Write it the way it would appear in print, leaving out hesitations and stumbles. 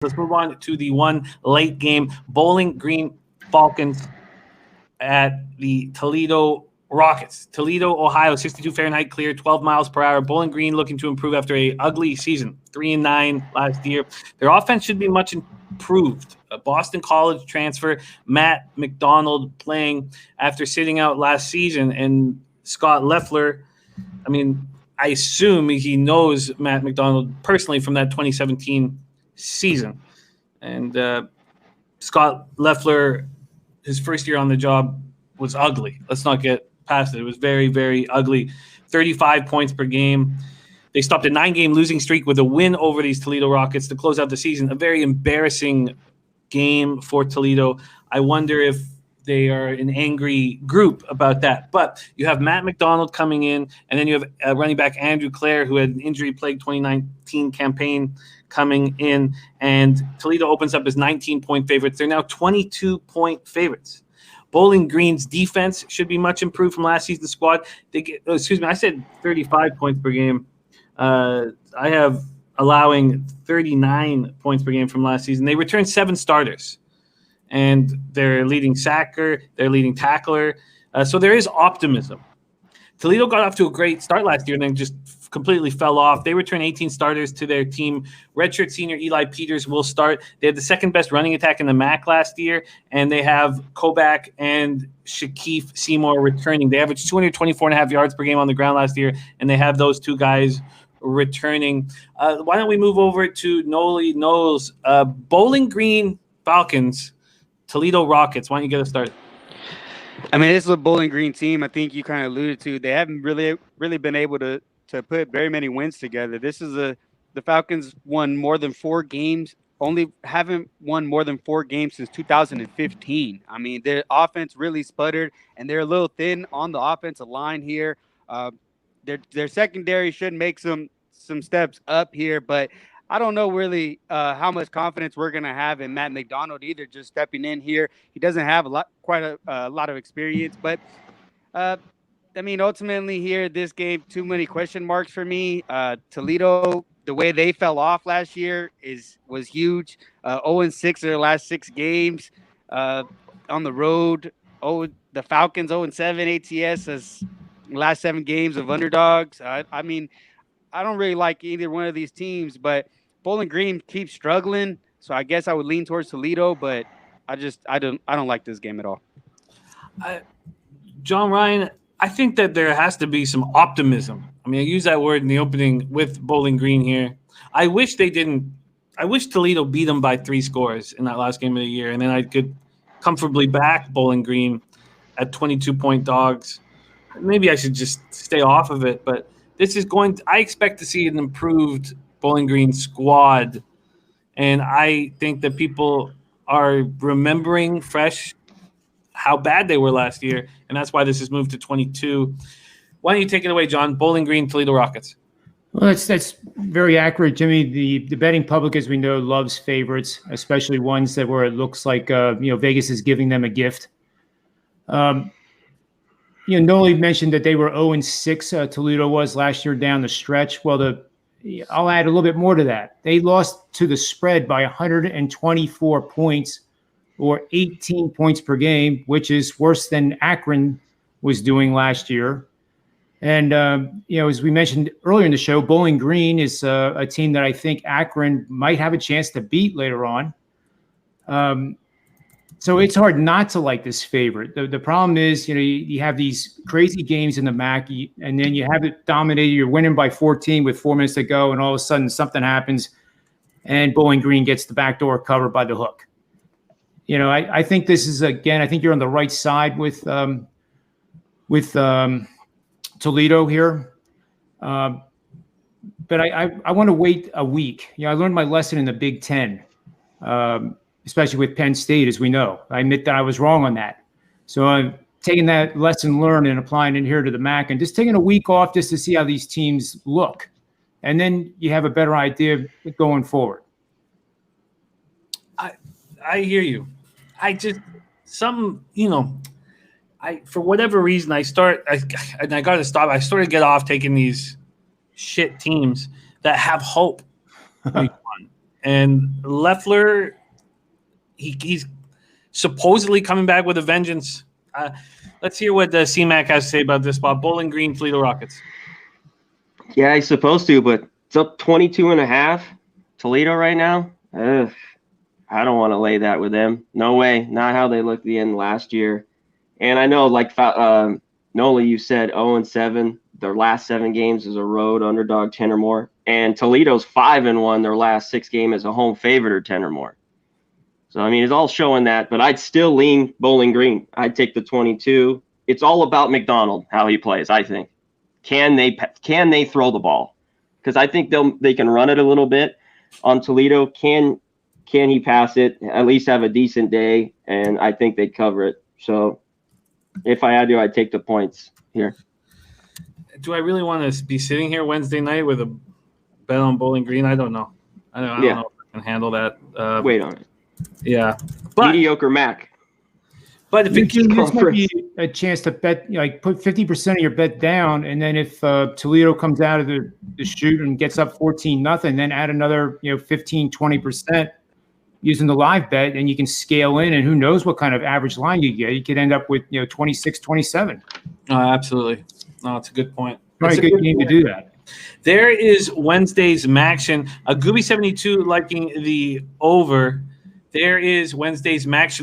Let's move on to the one late game. Bowling Green Falcons at the Toledo Rockets. Toledo, Ohio, 62 Fahrenheit clear, 12 miles per hour. Bowling Green looking to improve after a ugly season, 3-9 last year. Their offense should be much improved. A Boston College transfer, Matt McDonald, playing after sitting out last season, and Scott Leffler. I mean, I assume he knows Matt McDonald personally from that 2017 season. And Scott Leffler, his first year on the job was ugly. Let's not get past it. It was very, very ugly. 35 points per game. They stopped a 9-game losing streak with a win over these Toledo Rockets to close out the season. A very embarrassing game for Toledo. I wonder if they are an angry group about that. But you have Matt McDonald coming in, and then you have running back Andrew Clare, who had an injury-plagued 2019 campaign coming in, and Toledo opens up as 19-point favorites. They're now 22-point favorites. Bowling Green's defense should be much improved from last season's squad. I said 35 points per game. I have allowing 39 points per game from last season. They returned 7 starters, and their leading sacker, their leading tackler. So there is optimism. Toledo got off to a great start last year and then just completely fell off. They returned 18 starters to their team. Redshirt senior Eli Peters will start. They had the second best running attack in the MAC last year, and they have Kobach and Shaquille Seymour returning. They averaged 224.5 yards per game on the ground last year, and they have those two guys returning. Why don't we move over to Noli Knowles? Bowling Green Falcons, Toledo Rockets. Why don't you get us started? I mean, this is a Bowling Green team. I think you kind of alluded to. They haven't really been able to put very many wins together. The Falcons won more than 4 games. Only haven't won more than 4 games since 2015. I mean, their offense really sputtered, and they're a little thin on the offensive line here. Their secondary should make some steps up here, but I don't know really how much confidence we're going to have in Matt McDonald either, just stepping in here. He doesn't have quite a lot of experience, but I mean, ultimately here, this game, too many question marks for me. Toledo, the way they fell off last year was huge. 0-6 their last 6 games on the road. The Falcons 0-7 ATS as last 7 games of underdogs. I mean, I don't really like either one of these teams, but Bowling Green keeps struggling, so I guess I would lean towards Toledo, but I don't like this game at all. John Ryan, I think that there has to be some optimism. I mean, I used that word in the opening with Bowling Green here. I wish Toledo beat them by 3 scores in that last game of the year, and then I could comfortably back Bowling Green at 22-point dogs. Maybe I should just stay off of it, but I expect to see an improved Bowling Green squad, and I think that people are remembering fresh how bad they were last year, and that's why this has moved to 22. Why don't you take it away, John? Bowling Green, Toledo Rockets. Well, that's very accurate, Jimmy. The betting public, as we know, loves favorites, especially ones where it looks like Vegas is giving them a gift. Noli mentioned that they were 0-6. Toledo was last year down the stretch. Well, I'll add a little bit more to that. They lost to the spread by 124 points, or 18 points per game, which is worse than Akron was doing last year. And as we mentioned earlier in the show, Bowling Green is a team that I think Akron might have a chance to beat later on. So it's hard not to like this favorite. The problem is, you have these crazy games in the MAC, and then you have it dominated. You're winning by 14 with 4 minutes to go, and all of a sudden something happens, and Bowling Green gets the backdoor cover by the hook. I think this is, again, I think you're on the right side with Toledo here. But I want to wait a week. I learned my lesson in the Big Ten. Especially with Penn State, as we know. I admit that I was wrong on that. So I'm taking that lesson learned and applying it here to the MAC and just taking a week off just to see how these teams look. And then you have a better idea going forward. I hear you. For whatever reason, I got to stop. I sort of get off taking these shit teams that have hope. And Leffler, he's supposedly coming back with a vengeance. Let's hear what CMAC has to say about this spot. Bowling Green, Toledo Rockets. Yeah, he's supposed to, but it's up 22.5. Toledo right now. Ugh, I don't want to lay that with them. No way. Not how they looked at the end last year. And I know, like Nola, you said 0-7. Their last 7 games is a road underdog, 10 or more. And Toledo's 5-1. Their last 6 games is a home favorite or 10 or more. So, I mean, it's all showing that. But I'd still lean Bowling Green. I'd take the 22. It's all about McDonald, how he plays, I think. Can they throw the ball? Because I think they can run it a little bit on Toledo. Can he pass it? At least have a decent day, and I think they'd cover it. So if I had to, I'd take the points here. Do I really want to be sitting here Wednesday night with a bet on Bowling Green? I don't know. I don't know if I can handle that. Wait on it. Yeah, but mediocre Mac. But if this might be a chance to bet, like put 50% of your bet down, and then if Toledo comes out of the chute and gets up 14-0, then add another 15-20% using the live bet, and you can scale in, and who knows what kind of average line you get. You could end up with 26-27. Absolutely. No, it's a good point. It's a good game to do that. There is Wednesday's Maction. A Gooby 72 liking the over. There is Wednesday's Maction.